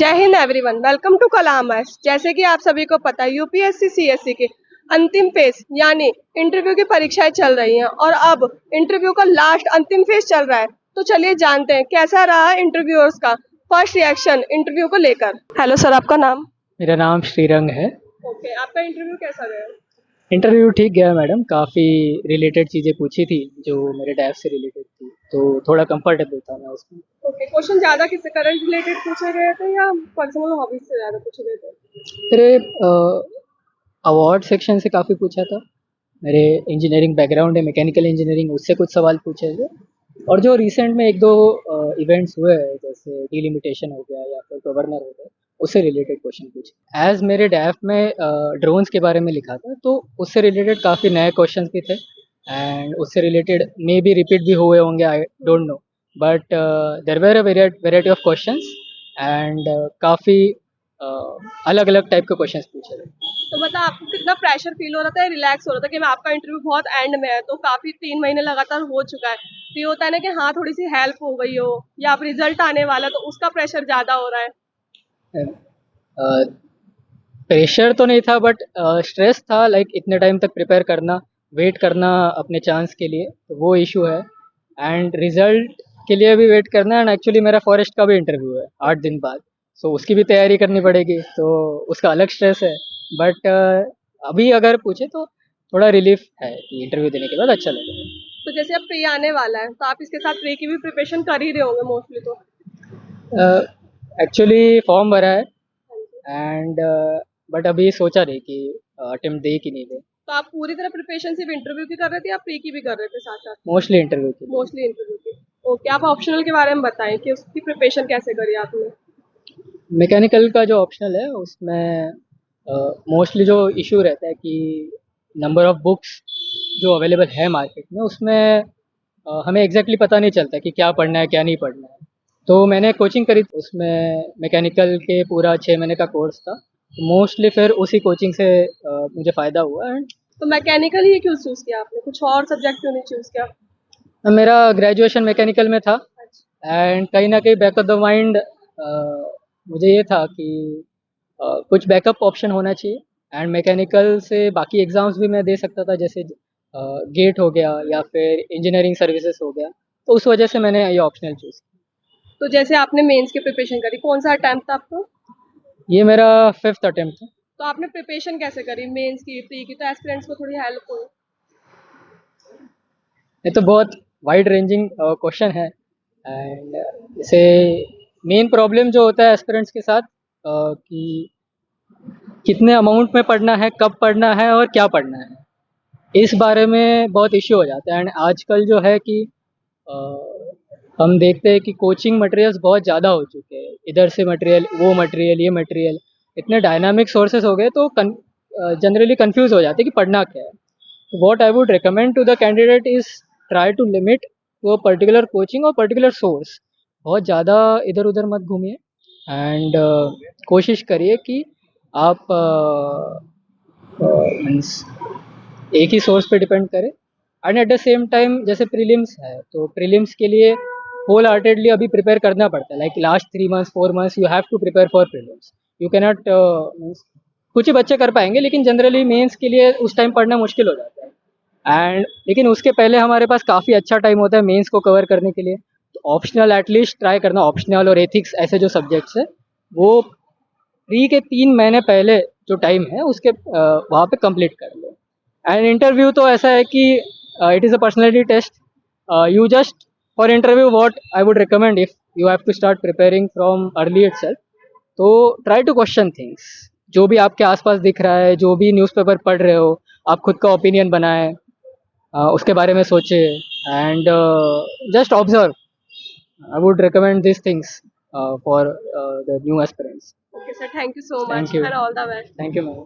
जय Hind everyone, welcome to कलामर्स। जैसे कि आप सभी को पता है, यूपीएससी सीएससी के अंतिम फेज यानी इंटरव्यू की परीक्षाएं चल रही हैं और अब इंटरव्यू का लास्ट अंतिम फेज चल रहा है। तो चलिए जानते हैं कैसा रहा इंटरव्यूअर्स का फर्स्ट रिएक्शन इंटरव्यू को लेकर। हेलो सर, आपका नाम? मेरा नाम श्रीरंग है। ओके, आपका इंटरव्यू कैसा गया? इंटरव्यू ठीक गया मैडम, काफ़ी रिलेटेड चीज़ें पूछी थी जो मेरे डैब से रिलेटेड थी, तो थोड़ा कंफर्टेबल था मैं उसमें। ओके, क्वेश्चन ज्यादा किससे करंट रिलेटेड पूछे गए थे या पर्सनल हॉबीज से ज्यादा पूछे गए थे? मेरे अवार्ड सेक्शन से काफ़ी पूछा था। मेरे इंजीनियरिंग बैकग्राउंड है, मैकेनिकल इंजीनियरिंग, उससे कुछ सवाल पूछे थे। और जो रिसेंट में एक दो इवेंट्स हुए हैं, जैसे डिलिमिटेशन हो गया या फिर गवर्नर हो गया, उससे रिलेटेड क्वेश्चन पूछे। एज मेरे डैफ में ड्रोन्स के बारे में लिखा था, तो उससे रिलेटेड काफ़ी नए क्वेश्चंस भी थे एंड उससे रिलेटेड मे बी रिपीट भी हुए होंगे, I don't know, but there were a variety of questions and काफ़ी अलग अलग टाइप के क्वेश्चंस पूछे थे। तो मतलब आपको कितना प्रेशर फील हो रहा था या रिलैक्स हो रहा था कि मैं आपका इंटरव्यू बहुत एंड में है, तो काफी 3 महीने लगातार हो चुका है, तो ये होता है ना कि हाँ थोड़ी सी हेल्प हो गई हो या अब रिजल्ट आने वाला तो उसका प्रेशर ज्यादा हो रहा है? प्रेशर तो नहीं था बट स्ट्रेस था, लाइक इतने टाइम तक प्रिपेयर करना, वेट करना अपने चांस के लिए, तो वो इशू है। एंड रिजल्ट के लिए भी वेट करना, एंड एक्चुअली मेरा फॉरेस्ट का भी इंटरव्यू है 8 दिन बाद, सो उसकी भी तैयारी करनी पड़ेगी, तो उसका अलग स्ट्रेस है। बट अभी अगर पूछे तो थोड़ा रिलीफ है कि इंटरव्यू देने के बाद अच्छा लगेगा। तो जैसे अब प्री आने वाला है तो आप इसके साथ प्री की भी प्रिपरेशन कर ही रहे होंगे मोस्टली तो? एक्चुअली फॉर्म भरा है एंड बट अभी सोचा नहीं कि अटेम्प्ट दे कि नहीं दे। तो आप पूरी तरह प्रिपरेशन सिर्फ इंटरव्यू की कर रहे थे या प्री की भी कर रहे थे साथ साथ? मोस्टली इंटरव्यू के लिए। मोस्टली इंटरव्यू की। ओके, आप ऑप्शनल के बारे में बताएं कि उसकी प्रिपरेशन कैसे करी आपने? मैकेनिकल का जो ऑप्शनल है उसमें मोस्टली जो इशू रहता है कि नंबर ऑफ बुक्स जो अवेलेबल है मार्केट में, उसमें हमें एग्जैक्टली पता नहीं चलता कि क्या पढ़ना है क्या नहीं पढ़ना है। तो मैंने कोचिंग करी, उसमें मैकेनिकल के पूरा 6 महीने का कोर्स था, तो मोस्टली फिर उसी कोचिंग से मुझे फ़ायदा हुआ। एंड तो मैकेनिकल ही क्यों चूज किया आपने, कुछ और सब्जेक्ट क्यों नहीं चूज किया? मेरा ग्रेजुएशन मैकेनिकल में था एंड कहीं ना कहीं बैक ऑफ द माइंड मुझे ये था कि कुछ बैकअप ऑप्शन होना चाहिए, एंड मैकेनिकल से बाकी एग्ज़ाम्स भी मैं दे सकता था, जैसे गेट हो गया या फिर इंजीनियरिंग सर्विसेज हो गया, तो उस वजह से मैंने ये ऑप्शनल चूज़ किया। तो जैसे आपने मेंस की प्रिपरेशन करी, कौन सा अटेम्प्ट था आपको? ये मेरा 5th अटेम्प्ट था। तो आपने प्रिपरेशन कैसे करी मेंस की, प्री की, तो एस्पिरेंट्स को थोड़ी हेल्प हो? ये तो बहुत वाइड रेंजिंग क्वेश्चन है एंड जैसे मेन प्रॉब्लम जो होता है एस्पिरेंट्स के साथ कि कितने अमाउंट में पढ़ना है, कब पढ़ना है और क्या पढ़ना है, इस बारे में बहुत इश्यू हो जाता है। एंड आजकल जो है कि अ, हम देखते हैं कि कोचिंग मटेरियल्स बहुत ज़्यादा हो चुके हैं, इधर से मटेरियल, वो मटेरियल, ये मटेरियल, इतने डायनामिक सोर्सेज हो गए, तो जनरली कंफ्यूज हो जाते हैं कि पढ़ना क्या है। What I would recommend to the candidate is try to limit to a particular coaching और पर्टिकुलर सोर्स। बहुत ज़्यादा इधर उधर मत घूमिए एंड कोशिश करिए कि आप मीन्स एक ही सोर्स पे डिपेंड करें। And at the same time जैसे प्रीलिम्स है, तो प्रीलिम्स के लिए होल हार्टेडली अभी प्रिपेयर करना पड़ता है, like last 3 months 4 months you have to prepare for prelims. You cannot कुछ ही बच्चे कर पाएंगे, लेकिन जनरली मेंस के लिए उस टाइम पढ़ना मुश्किल हो जाता है। एंड लेकिन उसके पहले हमारे पास काफ़ी अच्छा टाइम होता है मेंस को कवर करने के लिए, तो ऑप्शनल एटलीस्ट ट्राई करना, ऑप्शनल और एथिक्स ऐसे जो सब्जेक्ट्स है, वो प्री के 3 महीने पहले जो टाइम है उसके वहाँ पे कंप्लीट कर लो। एंड इंटरव्यू तो ऐसा है कि it is a personality test. You just for interview what I would recommend, if you have to start preparing from early itself, तो ट्राई टू क्वेश्चन थिंग्स। जो भी आपके आसपास दिख रहा है, जो भी न्यूज़पेपर पढ़ रहे हो, आप खुद का ओपिनियन बनाएं, उसके बारे में सोचे and just observe. I would recommend this things for the new aspirants. Okay sir, thank you so much thank you. And all the best. Thank you ma'am.